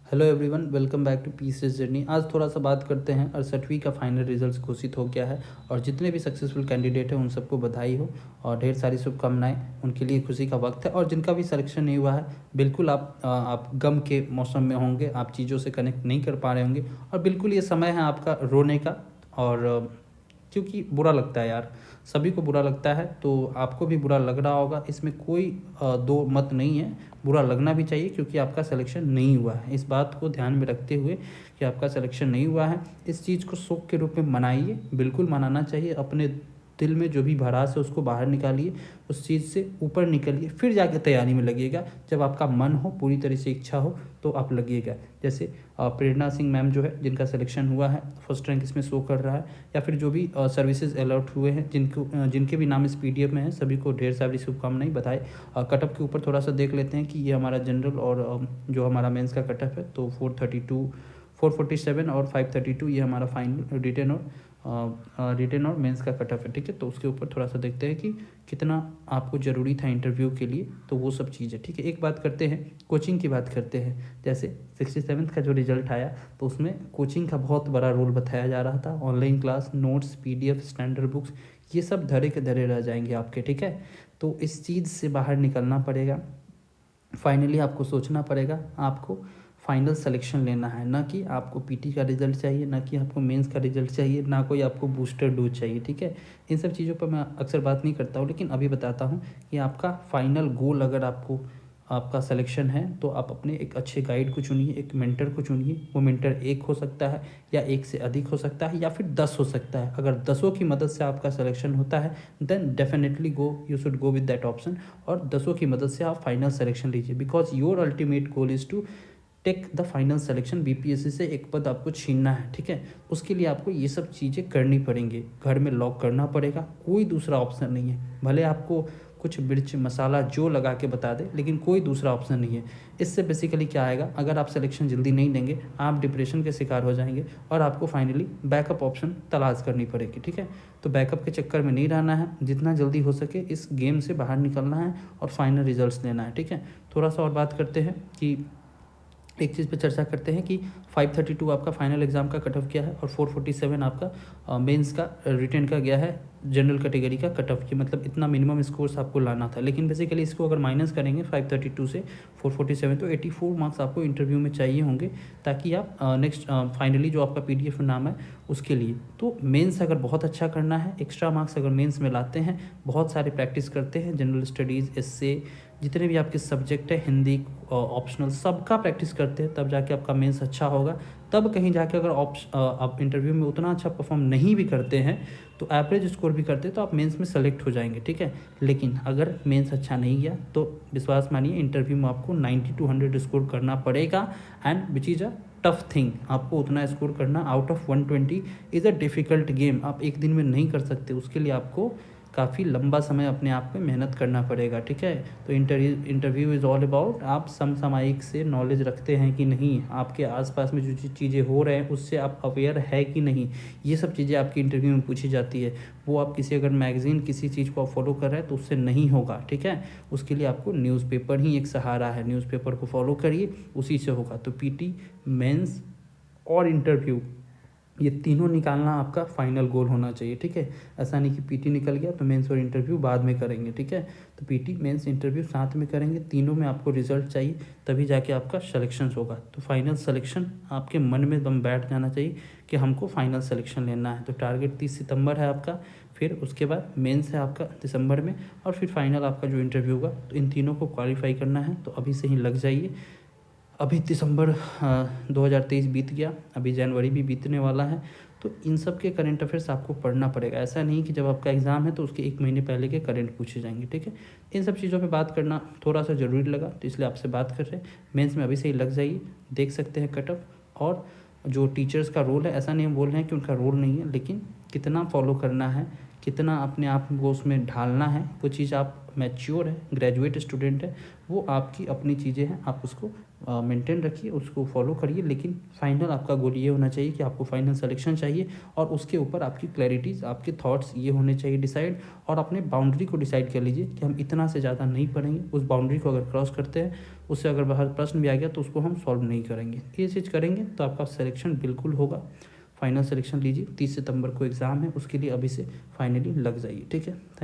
Hello everyone, welcome back two pieces journey. आज थोड़ा सा बात करते हैं। 68वीं का फाइनल रिजल्ट घोषित हो गया है और जितने भी सक्सेसफुल कैंडिडेट हैं उन सबको बधाई हो और ढेर सारी शुभकामनाएं। उनके लिए खुशी का वक्त है और जिनका भी सिलेक्शन नहीं हुआ है, बिल्कुल आप गम के मौसम में होंगे, आप चीज़ों से कनेक्ट नहीं कर पा रहे होंगे और बिल्कुल ये समय है आपका रोने का। और क्योंकि बुरा लगता है यार, सभी को बुरा लगता है, तो आपको भी बुरा लग रहा होगा। इसमें कोई दो मत नहीं है, बुरा लगना भी चाहिए क्योंकि आपका सिलेक्शन नहीं हुआ है। इस बात को ध्यान में रखते हुए कि आपका सिलेक्शन नहीं हुआ है, इस चीज़ को शौक के रूप में मनाइए, बिल्कुल मनाना चाहिए। अपने दिल में जो भी भड़ास है उसको बाहर निकालिए, उस चीज़ से ऊपर निकलिए, फिर जाके तैयारी में लगिएगा। जब आपका मन हो, पूरी तरह से इच्छा हो, तो आप लगिएगा। जैसे प्रेरणा सिंह मैम जो है, जिनका सिलेक्शन हुआ है, फर्स्ट रैंक इसमें शो कर रहा है, या फिर जो भी सर्विसेज अलॉट हुए हैं, जिनके भी नाम इस पीडीएफ में है, सभी को ढेर सारी शुभकामनाएं, बधाई। कटअप के ऊपर थोड़ा सा देख लेते हैं कि ये हमारा जनरल और जो हमारा मेंस का कटअप है, तो 432, 447 और 532 ये हमारा फाइनल रिटेन और मेंस का कटअप है। ठीक है, तो उसके ऊपर थोड़ा सा देखते हैं कि कितना आपको ज़रूरी था इंटरव्यू के लिए, तो वो सब चीज़ है। ठीक है, एक बात करते हैं, कोचिंग की बात करते हैं। जैसे 67th का जो रिजल्ट आया, तो उसमें कोचिंग का बहुत बड़ा रोल बताया जा रहा था। Online class, notes, PDF, standard books, ये सब धरे के धरे रह जाएंगे आपके। ठीक है, तो इस चीज़ से बाहर निकलना पड़ेगा। फाइनली आपको सोचना पड़ेगा, आपको फाइनल सिलेक्शन लेना है, ना कि आपको पीटी का रिजल्ट चाहिए, ना कि आपको मेंस का रिजल्ट चाहिए, ना कोई आपको बूस्टर डोज चाहिए। ठीक है, इन सब चीज़ों पर मैं अक्सर बात नहीं करता हूँ, लेकिन अभी बताता हूँ कि आपका फाइनल गोल, अगर आपको आपका सिलेक्शन है, तो आप अपने एक अच्छे गाइड को चुनिए, एक मेंटर को चुनिए। वो मेंटर एक हो सकता है, या एक से अधिक हो सकता है, या फिर 10 हो सकता है। अगर 10 की मदद से आपका सिलेक्शन होता है, then definitely you should go with that option, और 10 की मदद से आप फाइनल सिलेक्शन लीजिए। Because your ultimate goal is to take the final selection. BPSC से एक पद आपको छीनना है। ठीक है, उसके लिए आपको ये सब चीज़ें करनी पड़ेंगी, घर में लॉक करना पड़ेगा, कोई दूसरा ऑप्शन नहीं है। भले आपको कुछ मिर्च मसाला जो लगा के बता दे, लेकिन कोई दूसरा ऑप्शन नहीं है। इससे बेसिकली क्या आएगा, अगर आप सिलेक्शन जल्दी नहीं लेंगे, आप डिप्रेशन के शिकार हो जाएंगे और आपको फाइनली बैकअप ऑप्शन तलाश करनी पड़ेगी। ठीक है, तो बैकअप के चक्कर में नहीं रहना है, जितना जल्दी हो सके इस गेम से बाहर निकलना है और फाइनल रिजल्ट्स लेना है। ठीक है, थोड़ा सा और बात करते हैं कि एक चीज़ पे चर्चा करते हैं कि 532 आपका फाइनल एग्ज़ाम का कट ऑफ गया है और 447 आपका मेंस का रिटेन का गया है, जनरल कैटेगरी का कट ऑफ। की मतलब इतना मिनिमम स्कोर्स आपको लाना था, लेकिन बेसिकली इसको अगर माइनस करेंगे 532 से 447, तो 84 मार्क्स आपको इंटरव्यू में चाहिए होंगे, ताकि आप नेक्स्ट फाइनली जो आपका पीडीएफ में नाम है उसके लिए। तो मेंस अगर बहुत अच्छा करना है, एक्स्ट्रा मार्क्स अगर मेंस में लाते हैं, बहुत सारे प्रैक्टिस करते हैं, जनरल स्टडीज़, एसए, जितने भी आपके सब्जेक्ट है, हिंदी ऑप्शनल, सबका प्रैक्टिस करते हैं, तब जाके आपका मेंस अच्छा होगा। तब कहीं जाके अगर आप इंटरव्यू में उतना अच्छा परफॉर्म नहीं भी करते हैं, तो एवरेज स्कोर भी करते हैं, तो आप मेंस में सेलेक्ट हो जाएंगे। ठीक है, लेकिन अगर मेंस अच्छा नहीं गया, तो विश्वास मानिए इंटरव्यू में आपको 90 to 100 स्कोर करना पड़ेगा, and which is a tough thing. आपको उतना स्कोर करना out of 120 is a difficult game. आप एक दिन में नहीं कर सकते, उसके लिए आपको काफ़ी लंबा समय अपने आप पे मेहनत करना पड़ेगा। ठीक है, तो इंटरव्यू इज़ ऑल अबाउट आप समसामयिक से नॉलेज रखते हैं कि नहीं, आपके आसपास में जो चीज़ें हो रहे हैं उससे आप अवेयर है कि नहीं, ये सब चीज़ें आपकी इंटरव्यू में पूछी जाती है। वो आप किसी अगर मैगज़ीन, किसी चीज़ को आप फॉलो कर रहे हैं, तो उससे नहीं होगा। ठीक है, उसके लिए आपको न्यूज़पेपर ही एक सहारा है, न्यूज़पेपर को फॉलो करिए, उसी से होगा। तो पीटी, मेंस और इंटरव्यू, ये तीनों निकालना आपका फाइनल गोल होना चाहिए। ठीक है, ऐसा नहीं कि पीटी निकल गया तो मेंस और इंटरव्यू बाद में करेंगे। ठीक है, तो पीटी, मेंस, इंटरव्यू साथ में करेंगे, तीनों में आपको रिजल्ट चाहिए, तभी जाके आपका सिलेक्शन होगा। तो फाइनल सिलेक्शन आपके मन में दम बैठ जाना चाहिए कि हमको फाइनल सिलेक्शन लेना है। तो टारगेट 30 सितंबर है आपका, फिर उसके बाद मेंस है आपका दिसंबर में, और फिर फाइनल आपका जो इंटरव्यू होगा। तो इन तीनों को क्वालिफाई करना है, तो अभी से ही लग जाइए। अभी दिसंबर 2023 बीत गया, अभी जनवरी भी बीतने वाला है, तो इन सब के करंट अफेयर्स आपको पढ़ना पड़ेगा। ऐसा नहीं कि जब आपका एग्ज़ाम है तो उसके एक महीने पहले के करंट पूछे जाएंगे। ठीक है, इन सब चीज़ों पे बात करना थोड़ा सा ज़रूरी लगा, तो इसलिए आपसे बात कर रहे हैं। मेंस में अभी से ही लग जाइए, देख सकते हैं कट ऑफ। और जो टीचर्स का रोल है, ऐसा नहीं हम बोल रहे हैं कि उनका रोल नहीं है, लेकिन कितना फॉलो करना है, कितना अपने आप को उसमें ढालना है, वो चीज़ आप मैच्योर है, ग्रेजुएट स्टूडेंट है, वो आपकी अपनी चीज़ें हैं, आप उसको मेंटेन रखिए, उसको फॉलो करिए। लेकिन फाइनल आपका गोल ये होना चाहिए कि आपको फाइनल सिलेक्शन चाहिए और उसके ऊपर आपकी क्लैरिटीज़, आपके थॉट्स ये होने चाहिए डिसाइड। और अपने बाउंड्री को डिसाइड कर लीजिए कि हम इतना से ज़्यादा नहीं पढ़ेंगे। उस बाउंड्री को अगर क्रॉस करते हैं, उससे अगर बाहर प्रश्न भी आ गया तो उसको हम सॉल्व नहीं करेंगे। ये चीज़ करेंगे तो आपका सिलेक्शन बिल्कुल होगा। फाइनल सिलेक्शन लीजिए, 30 सितंबर को एग्ज़ाम है, उसके लिए अभी से फाइनली लग जाइए। ठीक है, थैंक